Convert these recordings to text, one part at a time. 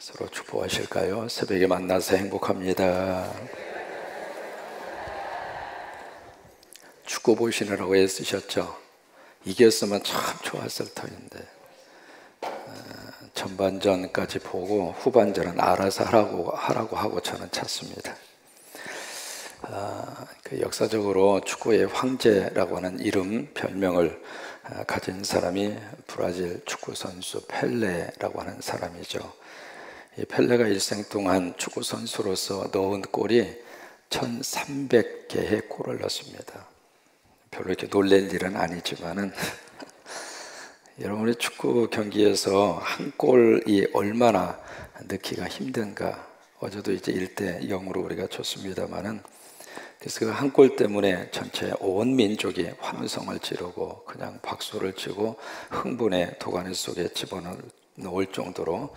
서로 축복하실까요? 새벽에 만나서 행복합니다. 축구 보시느라고 애쓰셨죠? 이겼으면 참 좋았을 터인데 전반전까지 보고 후반전은 알아서 하라고 하고 저는 찾습니다. 역사적으로 축구의 황제라고 하는 이름, 별명을 가진 사람이 브라질 축구 선수 펠레라고 하는 사람이죠. 이 펠레가 일생 동안 축구 선수로서 넣은 골이 1300개의 골을 넣습니다. 별로 이렇게 놀랄 일은 아니지만은 여러분의 축구 경기에서 한 골이 얼마나 넣기가 힘든가. 어제도 이제 1대0으로 우리가 졌습니다만은, 그래서 그 한 골 때문에 전체 온 민족이 환호성을 지르고 그냥 박수를 치고 흥분의 도가니 속에 집어넣을 정도로.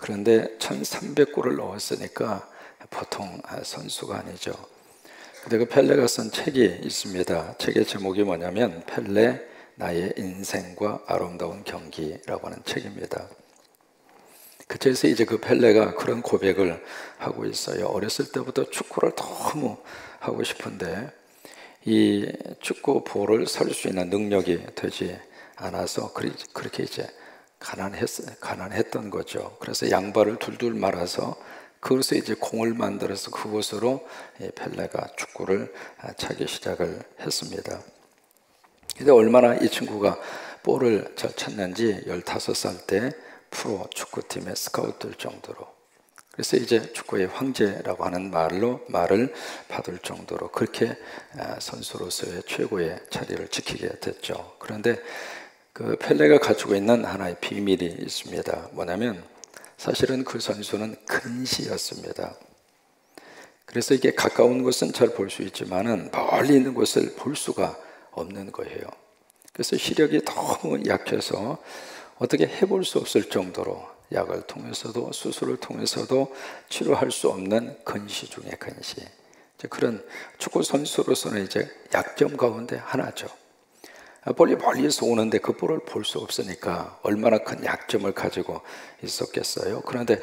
그런데 1300골을 넣었으니까 보통 선수가 아니죠. 근데 그 펠레가 쓴 책이 있습니다. 책의 제목이 뭐냐면 펠레 나의 인생과 아름다운 경기라고 하는 책입니다. 그 책에서 이제 그 펠레가 그런 고백을 하고 있어요. 어렸을 때부터 축구를 너무 하고 싶은데 이 축구 볼을 설 수 있는 능력이 되지 않아서 그렇게 이제 가난했던 거죠. 그래서 양발을 둘둘 말아서 그것에 이제 공을 만들어서 그것으로 펠레가 축구를 차기 시작을 했습니다. 근데 얼마나 이 친구가 볼을 잘 찼는지 15살 때 프로 축구팀에 스카우트 될 정도로, 그래서 이제 축구의 황제라고 하는 말을 받을 정도로 그렇게 선수로서의 최고의 자리를 지키게 됐죠. 그런데 그 펠레가 가지고 있는 하나의 비밀이 있습니다. 뭐냐면 사실은 그 선수는 근시였습니다. 그래서 이게 가까운 곳은 잘 볼 수 있지만은 멀리 있는 곳을 볼 수가 없는 거예요. 그래서 시력이 너무 약해서 어떻게 해볼 수 없을 정도로 약을 통해서도 수술을 통해서도 치료할 수 없는 근시 중에 근시. 그런 축구 선수로서는 이제 약점 가운데 하나죠. 볼이 멀리서 오는데 그 볼을 볼 수 없으니까 얼마나 큰 약점을 가지고 있었겠어요. 그런데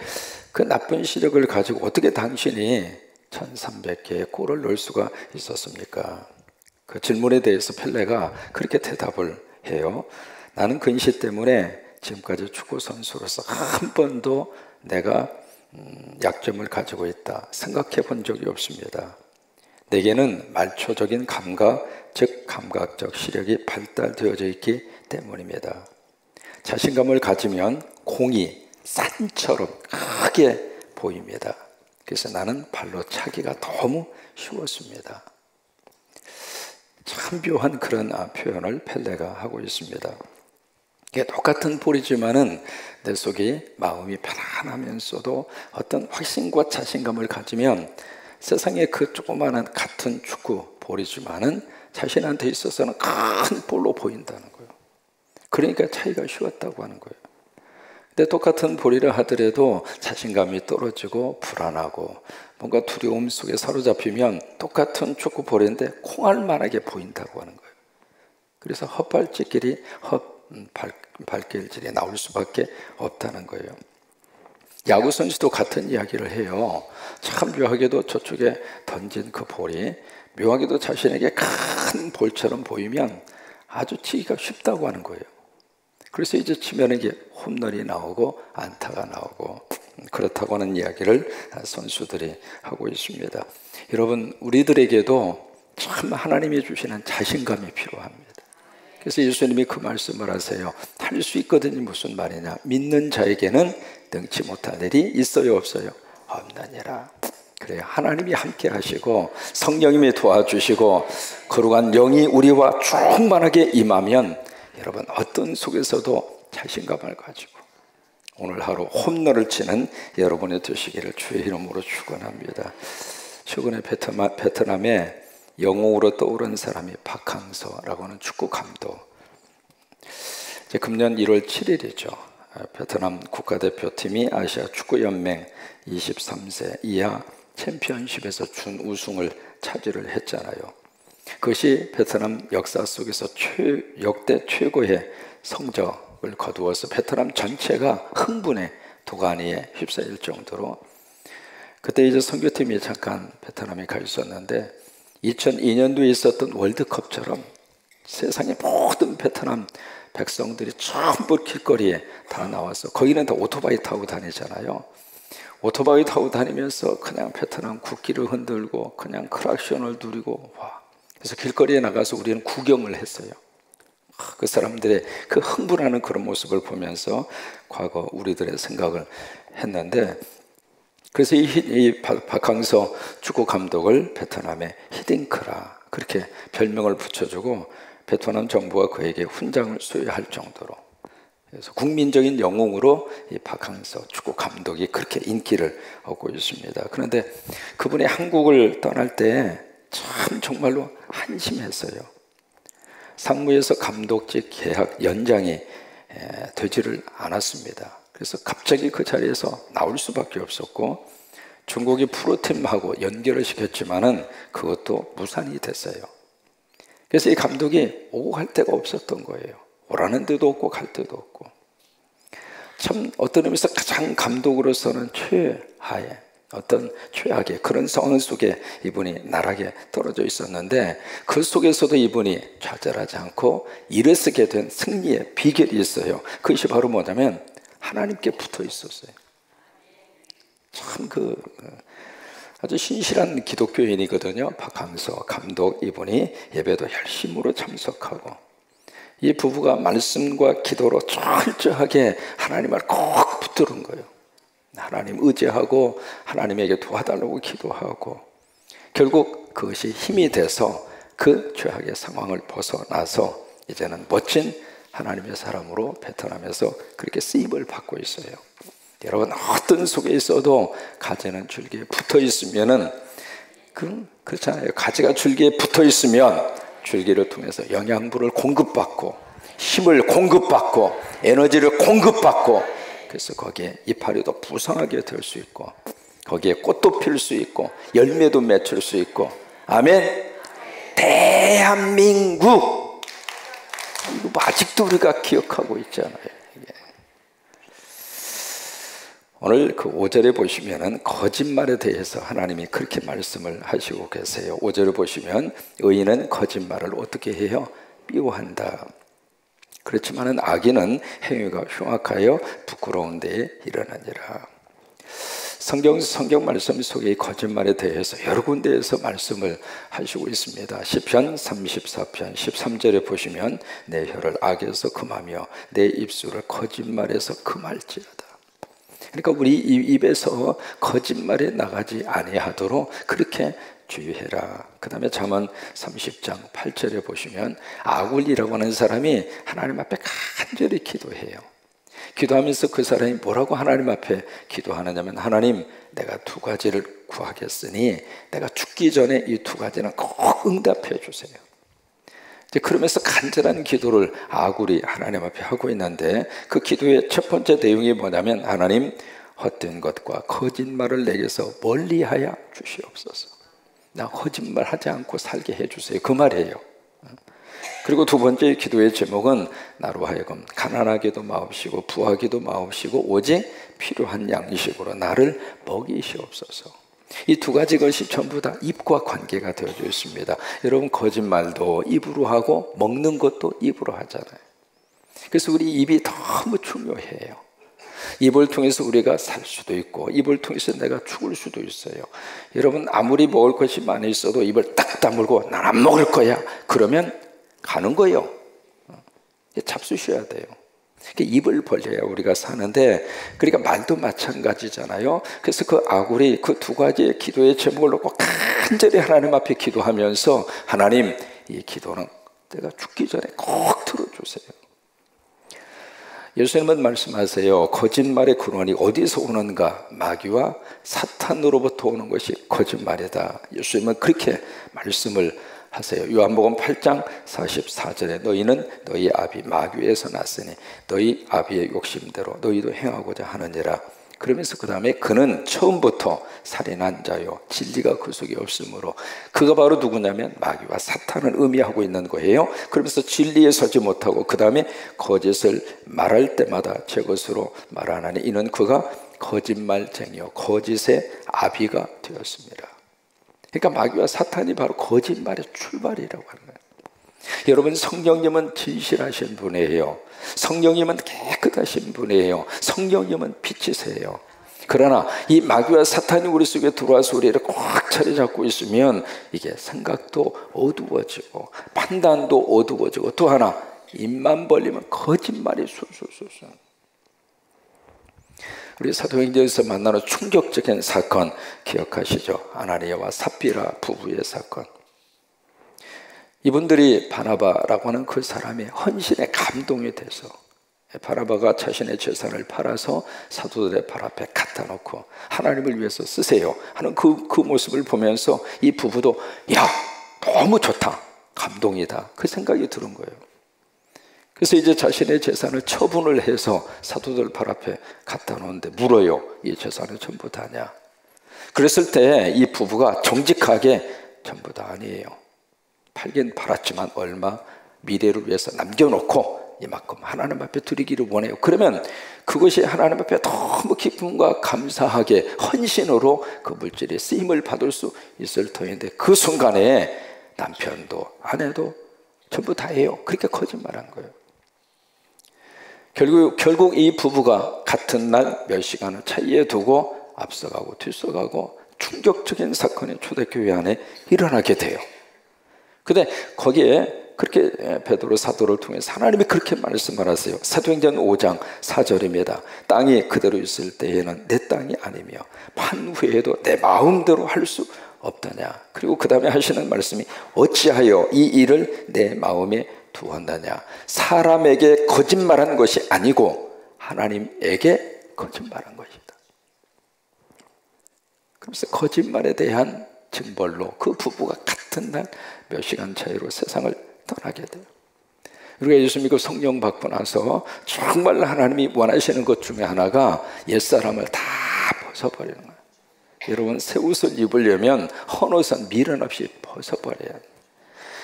그 나쁜 시력을 가지고 어떻게 당신이 1300개의 골을 넣을 수가 있었습니까? 그 질문에 대해서 펠레가 그렇게 대답을 해요. 나는 근시 때문에 지금까지 축구 선수로서 한 번도 내가 약점을 가지고 있다 생각해 본 적이 없습니다. 내게는 말초적인 감각, 즉 감각적 시력이 발달되어져 있기 때문입니다. 자신감을 가지면 공이 산처럼 크게 보입니다. 그래서 나는 발로 차기가 너무 쉬웠습니다. 참 묘한 그런 표현을 펠레가 하고 있습니다. 이게 똑같은 볼이지만은 내 속에 마음이 편안하면서도 어떤 확신과 자신감을 가지면 세상에 그 조그마한 같은 축구 볼이지만은 자신한테 있어서는 큰 볼로 보인다는 거예요. 그러니까 차이가 쉬웠다고 하는 거예요. 근데 똑같은 볼이라 하더라도 자신감이 떨어지고 불안하고 뭔가 두려움 속에 사로잡히면 똑같은 축구 볼인데 콩알만하게 보인다고 하는 거예요. 그래서 헛발질이 발길질이 나올 수밖에 없다는 거예요. 야구 선수도 같은 이야기를 해요. 참 묘하게도 저쪽에 던진 그 볼이 묘하게도 자신에게 큰 볼처럼 보이면 아주 치기가 쉽다고 하는 거예요. 그래서 이제 치면 이게 홈런이 나오고 안타가 나오고 그렇다고 하는 이야기를 선수들이 하고 있습니다. 여러분, 우리들에게도 참 하나님이 주시는 자신감이 필요합니다. 그래서 예수님이 그 말씀을 하세요. 할 수 있거든요. 무슨 말이냐? 믿는 자에게는 능치 못할 일이 있어요, 없어요? 없느니라. 그래요. 하나님이 함께 하시고 성령님이 도와주시고 거룩한 영이 우리와 충만하게 임하면 여러분 어떤 속에서도 자신감을 가지고 오늘 하루 홈런을 치는 여러분이 되시기를 주의 이름으로 축원합니다. 최근에 베트남에 영웅으로 떠오른 사람이 박항서라고 하는 축구 감독. 이제 금년 1월 7일이죠. 베트남 국가대표팀이 아시아 축구연맹 23세 이하 챔피언십에서 준우승을 차지를 했잖아요. 그것이 베트남 역사 속에서 역대 최고의 성적을 거두어서 베트남 전체가 흥분의 도가니에 휩싸일 정도로. 그때 이제 선교팀이 잠깐 베트남에 가 있었는데 2002년도에 있었던 월드컵처럼 세상의 모든 베트남 백성들이 전부 길거리에 다 나와서, 거기는 다 오토바이 타고 다니잖아요. 오토바이 타고 다니면서 그냥 베트남 국기를 흔들고 그냥 크락션을 누리고, 와. 그래서 길거리에 나가서 우리는 구경을 했어요. 그 사람들의 그 흥분하는 그런 모습을 보면서 과거 우리들의 생각을 했는데, 그래서 이 박항서 축구 감독을 베트남의 히딩크라 그렇게 별명을 붙여주고 베트남 정부가 그에게 훈장을 수여할 정도로, 그래서 국민적인 영웅으로 이 박항서 축구 감독이 그렇게 인기를 얻고 있습니다. 그런데 그분이 한국을 떠날 때 참 정말로 한심했어요. 상무에서 감독직 계약 연장이 되지를 않았습니다. 그래서 갑자기 그 자리에서 나올 수밖에 없었고, 중국이 프로팀하고 연결을 시켰지만은 그것도 무산이 됐어요. 그래서 이 감독이 오고 갈 데가 없었던 거예요. 오라는 데도 없고 갈 데도 없고. 참 어떤 의미에서 가장 감독으로서는 최하의, 어떤 최악의 그런 상황 속에 이분이 나락에 떨어져 있었는데, 그 속에서도 이분이 좌절하지 않고 일어서게 된 승리의 비결이 있어요. 그것이 바로 뭐냐면 하나님께 붙어 있었어요. 참 아주 신실한 기독교인이거든요. 박항서 감독 이분이 예배도 열심으로 참석하고, 이 부부가 말씀과 기도로 철저하게 하나님을 꼭 붙드는 거예요. 하나님 의지하고 하나님에게 도와달라고 기도하고, 결국 그것이 힘이 돼서 그 죄악의 상황을 벗어나서 이제는 멋진 하나님의 사람으로 베트남에서 그렇게 쓰임을 받고 있어요. 여러분, 어떤 속에 있어도 가지는 줄기에 붙어 있으면은 그렇잖아요. 가지가 줄기에 붙어 있으면 줄기를 통해서 영양분을 공급받고 힘을 공급받고 에너지를 공급받고, 그래서 거기에 이파리도 부성하게 될 수 있고 거기에 꽃도 필 수 있고 열매도 맺을 수 있고. 아멘. 대한민국, 이거 아직도 우리가 기억하고 있잖아요. 이게. 오늘 그 5절에 보시면은 거짓말에 대해서 하나님이 그렇게 말씀을 하시고 계세요. 5절을 보시면 의인은 거짓말을 어떻게 해요? 미워한다. 그렇지만은 악인은 행위가 흉악하여 부끄러운 데에 일어나니라. 성경 말씀 속에 거짓말에 대해서 여러 군데에서 말씀을 하시고 있습니다. 시편 34편 13절에 보시면 내 혀를 악에서 금하며 내 입술을 거짓말에서 금할지어다. 그러니까 우리 입에서 거짓말이 나가지 아니하도록 그렇게 주의해라. 그 다음에 잠언 30장 8절에 보시면 아굴이라고 하는 사람이 하나님 앞에 간절히 기도해요. 기도하면서 그 사람이 뭐라고 하나님 앞에 기도하느냐면, 하나님, 내가 두 가지를 구하겠으니 내가 죽기 전에 이 두 가지는 꼭 응답해 주세요. 그러면서 간절한 기도를 아굴이 하나님 앞에 하고 있는데, 그 기도의 첫 번째 내용이 뭐냐면, 하나님, 헛된 것과 거짓말을 내게서 멀리하여 주시옵소서. 나 거짓말하지 않고 살게 해주세요. 그 말이에요. 그리고 두 번째 기도의 제목은 나로 하여금 가난하게도 마옵시고 부하기도 마옵시고 오직 필요한 양식으로 나를 먹이시옵소서. 이 두 가지 것이 전부 다 입과 관계가 되어져 있습니다. 여러분, 거짓말도 입으로 하고 먹는 것도 입으로 하잖아요. 그래서 우리 입이 너무 중요해요. 입을 통해서 우리가 살 수도 있고 입을 통해서 내가 죽을 수도 있어요. 여러분, 아무리 먹을 것이 많이 있어도 입을 딱 다물고 난 안 먹을 거야 그러면 가는 거예요. 잡수셔야 돼요. 입을 벌려야 우리가 사는데, 그러니까 말도 마찬가지잖아요. 그래서 그 아굴이 그 두 가지의 기도의 제목을 놓고 간절히 하나님 앞에 기도하면서, 하나님, 이 기도는 내가 죽기 전에 꼭 들어주세요. 예수님은 말씀하세요. 거짓말의 근원이 어디서 오는가? 마귀와 사탄으로부터 오는 것이 거짓말이다. 예수님은 그렇게 말씀을 하세요. 요한복음 8장 44절에 너희는 너희 아비 마귀에서 났으니 너희 아비의 욕심대로 너희도 행하고자 하느니라. 그러면서 그 다음에 그는 처음부터 살인한 자요 진리가 그 속에 없으므로, 그가 바로 누구냐면 마귀와 사탄을 의미하고 있는 거예요. 그러면서 진리에 서지 못하고 그 다음에 거짓을 말할 때마다 제 것으로 말하나니 이는 그가 거짓말쟁이요 거짓의 아비가 되었습니다. 그러니까 마귀와 사탄이 바로 거짓말의 출발이라고 하는 거예요. 여러분, 성령님은 진실하신 분이에요. 성령님은 깨끗하신 분이에요. 성령님은 빛이세요. 그러나 이 마귀와 사탄이 우리 속에 들어와서 우리를 꽉 자리 잡고 있으면 이게 생각도 어두워지고 판단도 어두워지고, 또 하나 입만 벌리면 거짓말이 술술술술. 우리 사도행전에서 만나는 충격적인 사건 기억하시죠? 아나니아와 삽비라 부부의 사건. 이분들이 바나바라고 하는 그 사람의 헌신에 감동이 돼서 바나바가 자신의 재산을 팔아서 사도들의 발 앞에 갖다 놓고 하나님을 위해서 쓰세요 하는 그 모습을 보면서 이 부부도 야, 너무 좋다, 감동이다, 그 생각이 드는 거예요. 그래서 이제 자신의 재산을 처분을 해서 사도들 발 앞에 갖다 놓는데 물어요. 이 재산은 전부 다냐? 그랬을 때 이 부부가 정직하게 전부 다 아니에요, 팔긴 팔았지만 얼마 미래를 위해서 남겨놓고 이만큼 하나님 앞에 드리기를 원해요. 그러면 그것이 하나님 앞에 너무 기쁨과 감사하게 헌신으로 그 물질이 쓰임을 받을 수 있을 터인데, 그 순간에 남편도 아내도 전부 다예요. 그렇게 거짓말한 거예요. 결국 이 부부가 같은 날 몇 시간을 차이에 두고 앞서가고 뒤서가고 충격적인 사건이 초대교회 안에 일어나게 돼요. 근데 거기에 그렇게 베드로 사도를 통해서 하나님이 그렇게 말씀을 하세요. 사도행전 5장 4절입니다. 땅이 그대로 있을 때에는 내 땅이 아니며 판 후에도 내 마음대로 할 수 없다냐. 그리고 그 다음에 하시는 말씀이 어찌하여 이 일을 내 마음에 두었느냐. 사람에게 거짓말한 것이 아니고 하나님에게 거짓말한 것이다. 그래서 거짓말에 대한 징벌로 그 부부가 같은 날 몇 시간 차이로 세상을 떠나게 돼요. 우리가 예수 믿고 성령 받고 나서 정말 하나님이 원하시는 것 중에 하나가 옛사람을 다 벗어버리는 거예요. 여러분, 새 옷을 입으려면 헌옷은 미련 없이 벗어버려야 돼요.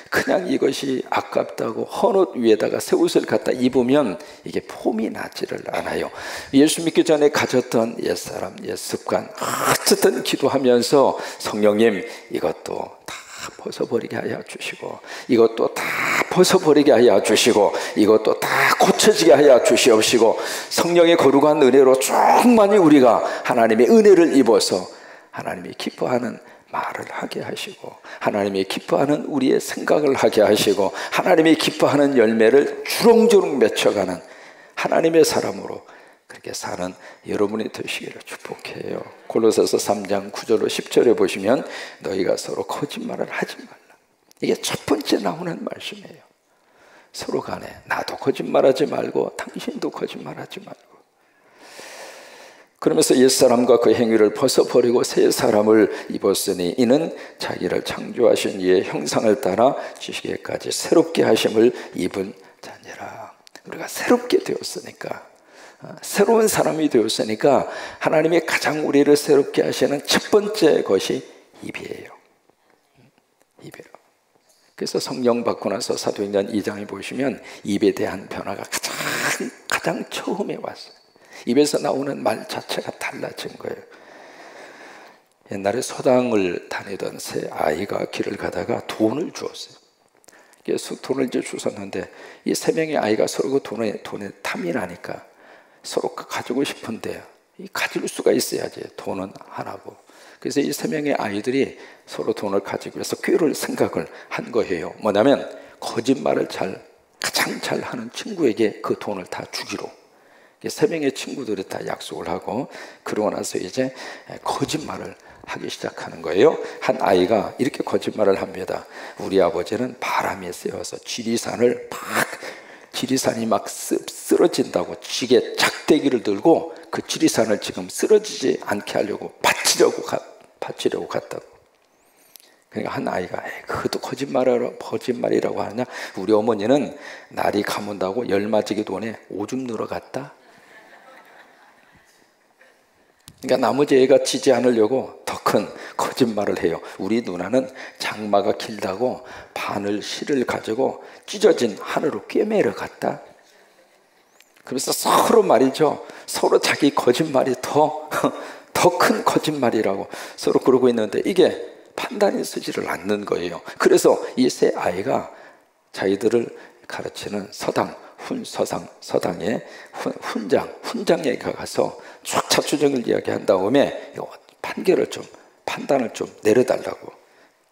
그냥 이것이 아깝다고 헌옷 위에다가 새 옷을 갖다 입으면 이게 폼이 나지를 않아요. 예수 믿기 전에 가졌던 옛사람, 옛습관, 어쨌든 기도하면서 성령님 이것도 다 벗어버리게 하여 주시고, 이것도 다 벗어버리게 하여 주시고, 이것도 다 고쳐지게 하여 주시옵시고, 성령의 거룩한 은혜로 충만히 우리가 하나님의 은혜를 입어서 하나님이 기뻐하는 말을 하게 하시고, 하나님이 기뻐하는 우리의 생각을 하게 하시고, 하나님이 기뻐하는 열매를 주렁주렁 맺혀가는 하나님의 사람으로 그렇게 사는 여러분이 되시기를 축복해요. 골로새서 3장 9절로 10절에 보시면 너희가 서로 거짓말을 하지 말라. 이게 첫 번째 나오는 말씀이에요. 서로 간에 나도 거짓말하지 말고 당신도 거짓말하지 말고. 그러면서 옛사람과 그 행위를 벗어버리고 새 사람을 입었으니 이는 자기를 창조하신 이의 형상을 따라 지시기까지 새롭게 하심을 입은 자니라. 우리가 새롭게 되었으니까, 새로운 사람이 되었으니까 하나님이 가장 우리를 새롭게 하시는 첫 번째 것이 입이에요. 입이에요. 그래서 성령 받고 나서 사도행전 2장에 보시면 입에 대한 변화가 가장 처음에 왔어요. 입에서 나오는 말 자체가 달라진 거예요. 옛날에 서당을 다니던 새 아이가 길을 가다가 돈을 주었어요. 그래서 돈을 이제 주었는데 이 세 명의 아이가 서로 그 돈에 탐이 나니까 서로 가지고 싶은데 가질 수가 있어야지, 돈은 하나고. 그래서 이 세 명의 아이들이 서로 돈을 가지고 해서 꾀를 생각을 한 거예요. 뭐냐면 거짓말을 가장 잘 하는 친구에게 그 돈을 다 주기로. 세 명의 친구들이 다 약속을 하고, 그러고 나서 이제 거짓말을 하기 시작하는 거예요. 한 아이가 이렇게 거짓말을 합니다. 우리 아버지는 바람에 쐬어서 지리산이 막 쓰러진다고 지게 작대기를 들고 그 지리산을 지금 쓰러지지 않게 하려고 받치려고 갔다고. 그러니까 한 아이가 그것도 거짓말이라고 하느냐. 우리 어머니는 날이 가문다고 열 맞이기 돈에 오줌 누러 갔다. 그러니까 나머지 애가 지지 않으려고 더 큰 거짓말을 해요. 우리 누나는 장마가 길다고 바늘 실을 가지고 찢어진 하늘로 꿰매러 갔다. 그래서 서로 말이죠. 서로 자기 거짓말이 더 큰 거짓말이라고 서로 그러고 있는데 이게 판단이 서지를 않는 거예요. 그래서 이 세 아이가 자기들을 가르치는 서당의 훈장에 가서 쭉 차추정을 이야기한 다음에 판단을 좀 내려달라고.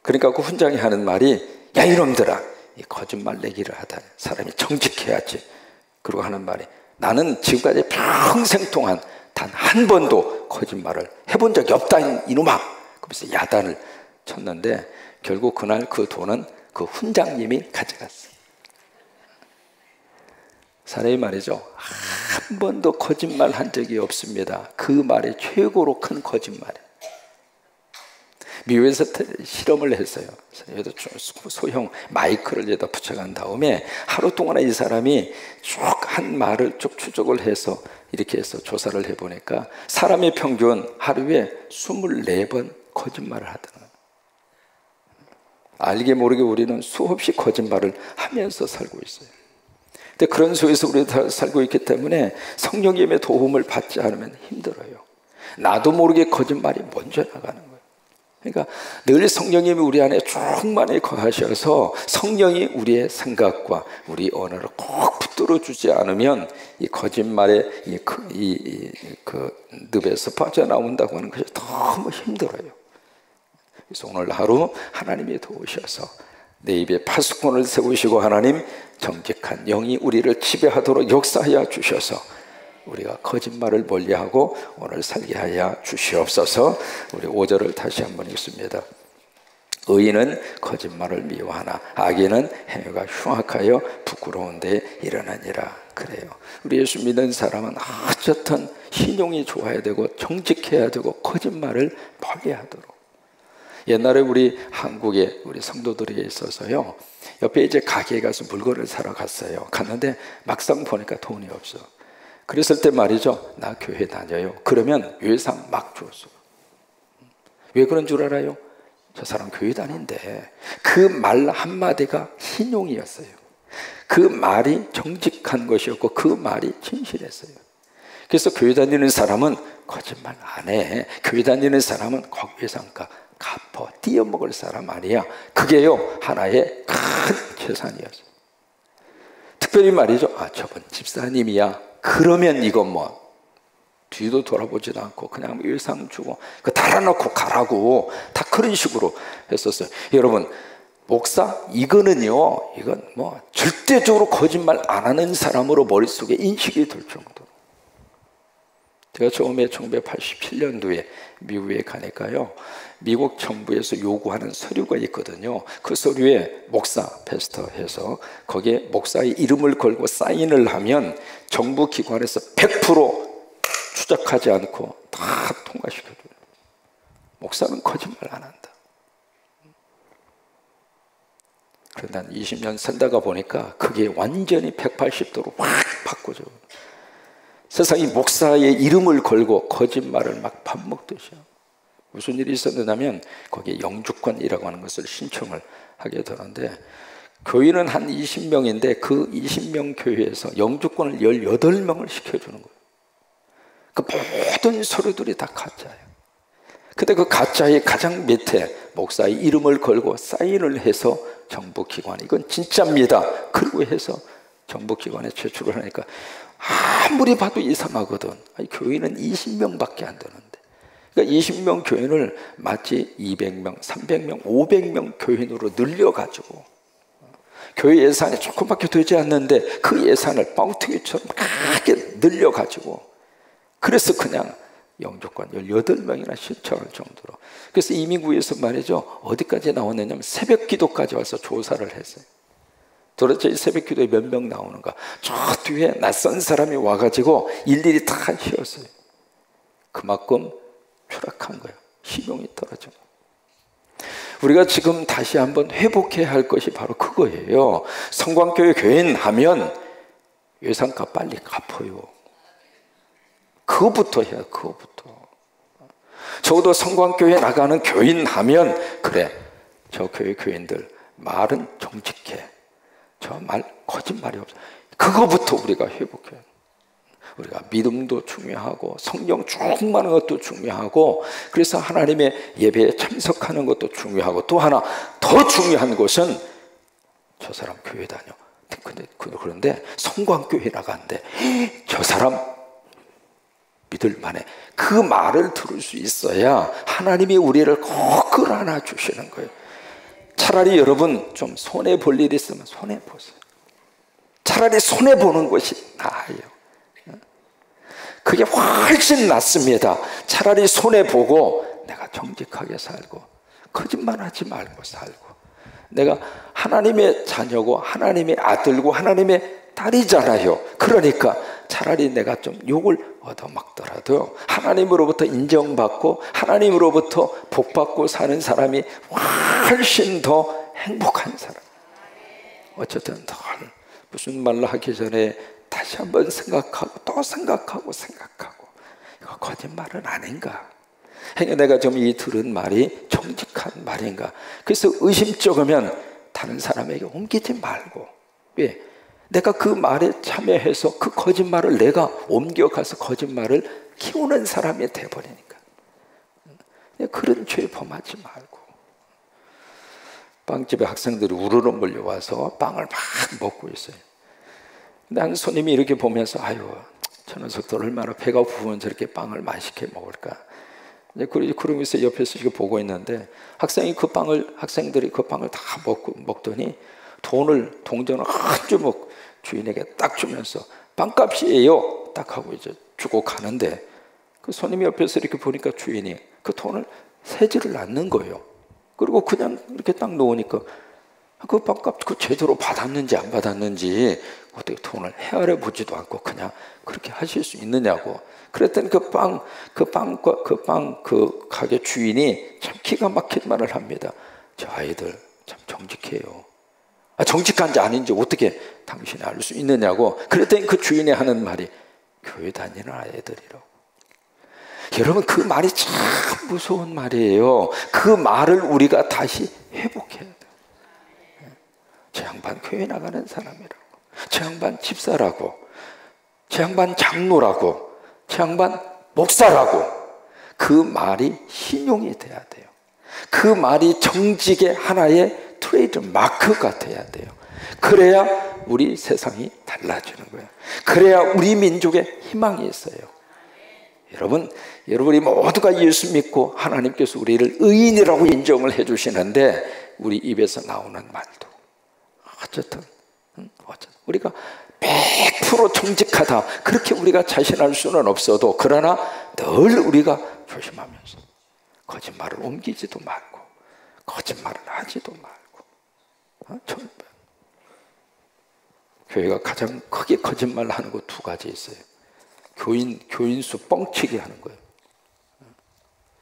그러니까 그 훈장이 하는 말이, 야 이놈들아, 이 거짓말 내기를 하다니 사람이 정직해야지. 그리고 하는 말이, 나는 지금까지 평생 동안 단 한 번도 거짓말을 해본 적이 없다 이놈아. 그래서 야단을 쳤는데 결국 그날 그 돈은 그 훈장님이 가져갔어요. 사람이 말이죠, 한 번도 거짓말 한 적이 없습니다. 그 말이 최고로 큰 거짓말이에요. 미국에서 실험을 했어요. 소형 마이크를 여기다 붙여간 다음에 하루 동안에 이 사람이 쭉 한 말을 쭉 추적을 해서 이렇게 해서 조사를 해보니까 사람의 평균 하루에 24번 거짓말을 하더라고요. 알게 모르게 우리는 수없이 거짓말을 하면서 살고 있어요. 근데 그런 속에서 우리가 살고 있기 때문에 성령님의 도움을 받지 않으면 힘들어요. 나도 모르게 거짓말이 먼저 나가는 거예요. 그러니까 늘 성령님이 우리 안에 충만히 거하셔서 성령이 우리의 생각과 우리 언어를 꼭 붙들어 주지 않으면 이 거짓말의 그 늪에서 빠져나온다고 하는 것이 너무 힘들어요. 그래서 오늘 하루 하나님이 도우셔서 내 입에 파수꾼을 세우시고 하나님 정직한 영이 우리를 지배하도록 역사하여 주셔서 우리가 거짓말을 멀리하고 오늘 살게 하여 주시옵소서. 우리 5절을 다시 한번 읽습니다. 의인은 거짓말을 미워하나 악인은 행위가 흉악하여 부끄러운 데 일어나니라. 그래요. 우리 예수 믿는 사람은 어쨌든 신용이 좋아야 되고 정직해야 되고 거짓말을 멀리하도록. 옛날에 우리 한국에 우리 성도들에게 있어서요, 옆에 이제 가게에 가서 물건을 사러 갔어요. 갔는데 막상 보니까 돈이 없어. 그랬을 때 말이죠, 나 교회 다녀요. 그러면 외상 막 줬어. 왜 그런 줄 알아요? 저 사람 교회 다닌데. 그 말 한마디가 신용이었어요. 그 말이 정직한 것이었고 그 말이 진실했어요. 그래서 교회 다니는 사람은 거짓말 안 해. 교회 다니는 사람은 외상가 갚어 띄어먹을 사람 아니야. 그게요 하나의 큰 재산이었어요. 특별히 말이죠, 저분 집사님이야. 그러면 이건 뭐 뒤도 돌아보지도 않고 그냥 일상 주고 그 달아놓고 가라고 다 그런 식으로 했었어요. 여러분, 목사 이건 뭐 절대적으로 거짓말 안 하는 사람으로 머릿속에 인식이 될 정도로. 제가 처음에 1987년도에 미국에 가니까요, 미국 정부에서 요구하는 서류가 있거든요. 그 서류에 목사, 패스터 해서 거기에 목사의 이름을 걸고 사인을 하면 정부 기관에서 100% 추적하지 않고 다 통과시켜줘요. 목사는 거짓말 안 한다. 그런데 한 20년 살다가 보니까 그게 완전히 180도로 확 바꿔줘요. 세상이 목사의 이름을 걸고 거짓말을 막 밥 먹듯이요. 무슨 일이 있었느냐면 거기에 영주권이라고 하는 것을 신청을 하게 되는데, 교인은 한 20명인데 그 20명 교회에서 영주권을 18명을 시켜주는 거예요. 그 모든 서류들이 다 가짜예요. 근데 그 가짜의 가장 밑에 목사의 이름을 걸고 사인을 해서 정부기관, 이건 진짜입니다, 그리고 해서 정부기관에 제출을 하니까 아무리 봐도 이상하거든. 교인은 20명밖에 안 되는데. 그러니까 20명 교인을 마치 200명, 300명, 500명 교인으로 늘려가지고 교회 예산이 조금밖에 되지 않는데 그 예산을 뻥튀기처럼 크게 늘려가지고, 그래서 그냥 영주권 18명이나 신청할 정도로. 그래서 이민구에서 말이죠, 어디까지 나왔느냐면 새벽 기도까지 와서 조사를 했어요. 도대체 이 새벽 기도에 몇 명 나오는가. 저 뒤에 낯선 사람이 와가지고 일일이 다 쉬었어요. 그만큼 추락한 거예요. 신용이 떨어진 거예요. 우리가 지금 다시 한번 회복해야 할 것이 바로 그거예요. 성광교회 교인 하면 예산값 빨리 갚아요. 그거부터 해야, 그거부터. 적어도 성광교회 나가는 교인 하면 그래, 저 교회 교인들 말은 정직해, 저 말 거짓말이 없어. 그거부터 우리가 회복해요. 우리가 믿음도 중요하고 성령 충만한 것도 중요하고, 그래서 하나님의 예배에 참석하는 것도 중요하고, 또 하나 더 중요한 것은 저 사람 교회 다녀. 그런데 성광교회 나가는데 저 사람 믿을 만해. 그 말을 들을 수 있어야 하나님이 우리를 꼭 끌어안아 주시는 거예요. 차라리 여러분 좀 손해볼 일이 있으면 손해보세요. 차라리 손해보는 것이 나아요. 그게 훨씬 낫습니다. 차라리 손해보고 내가 정직하게 살고 거짓말하지 말고 살고, 내가 하나님의 자녀고 하나님의 아들고 하나님의 딸이잖아요. 그러니까 차라리 내가 좀 욕을 얻어먹더라도 하나님으로부터 인정받고 하나님으로부터 복받고 사는 사람이 훨씬 더 행복한 사람. 어쨌든 늘 무슨 말로 하기 전에 다시 한번 생각하고 또 생각하고 이거 거짓말은 아닌가? 내가 좀 이 들은 말이 정직한 말인가? 그래서 의심쩍으면 다른 사람에게 옮기지 말고, 왜? 내가 그 말에 참여해서 그 거짓말을 내가 옮겨가서 거짓말을 키우는 사람이 돼버리니까. 그런 죄 범하지 말고. 빵집에 학생들이 우르르 몰려와서 빵을 막 먹고 있어요. 근데 한 손님이 이렇게 보면서, 아유, 저 녀석들 얼마나 배가 부으면 저렇게 빵을 맛있게 먹을까. 그러면서 옆에서 이거 보고 있는데, 학생들이 그 빵을 다 먹더니 동전을 한 주먹 주인에게 딱 주면서 빵값이에요 딱 하고 이제 주고 가는데, 그 손님이 옆에서 이렇게 보니까 주인이 그 돈을 세지를 않는 거예요. 그리고 그냥 이렇게 딱 놓으니까 그 빵값 그 제대로 받았는지 안 받았는지 어떻게 돈을 헤아려 보지도 않고 그냥 그렇게 하실 수 있느냐고. 그랬더니 그 가게 주인이 참 기가 막힌 말을 합니다. 저 아이들 참 정직해요. 정직한지 아닌지 어떻게 당신이 알 수 있느냐고. 그랬더니 그 주인이 하는 말이 교회 다니는 아이들이라고. 여러분, 그 말이 참 무서운 말이에요. 그 말을 우리가 다시 회복해야 돼요. 저 양반 교회 나가는 사람이라고, 저 양반 집사라고, 저 양반 장로라고, 저 양반 목사라고. 그 말이 신용이 돼야 돼요. 그 말이 정직의 하나의 트레이드 마크가 돼야 돼요. 그래야 우리 세상이 달라지는 거예요. 그래야 우리 민족에 희망이 있어요. 여러분이 모두가 예수 믿고 하나님께서 우리를 의인이라고 인정을 해주시는데, 우리 입에서 나오는 말도 어쨌든 우리가 100% 정직하다 그렇게 우리가 자신할 수는 없어도, 그러나 늘 우리가 조심하면서 거짓말을 옮기지도 말고 거짓말을 하지도 말고. 교회가 가장 크게 거짓말 하는 거 두 가지 있어요. 교인 수 뻥치기 하는 거예요.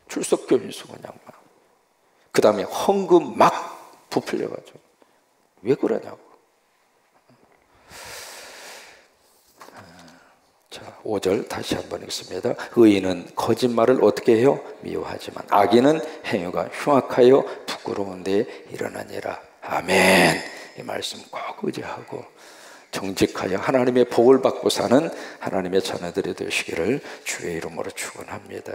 출석 교인 수 그냥 막. 그 다음에 헌금 막 부풀려가지고. 왜 그러냐고. 자, 5절 다시 한번 읽습니다. 의인은 거짓말을 어떻게 해요? 미워하지만 악인은 행위가 흉악하여 부끄러운 데에 일어나니라. 아멘. 이 말씀 꼭 의지하고 정직하여 하나님의 복을 받고 사는 하나님의 자녀들이 되시기를 주의 이름으로 축원합니다.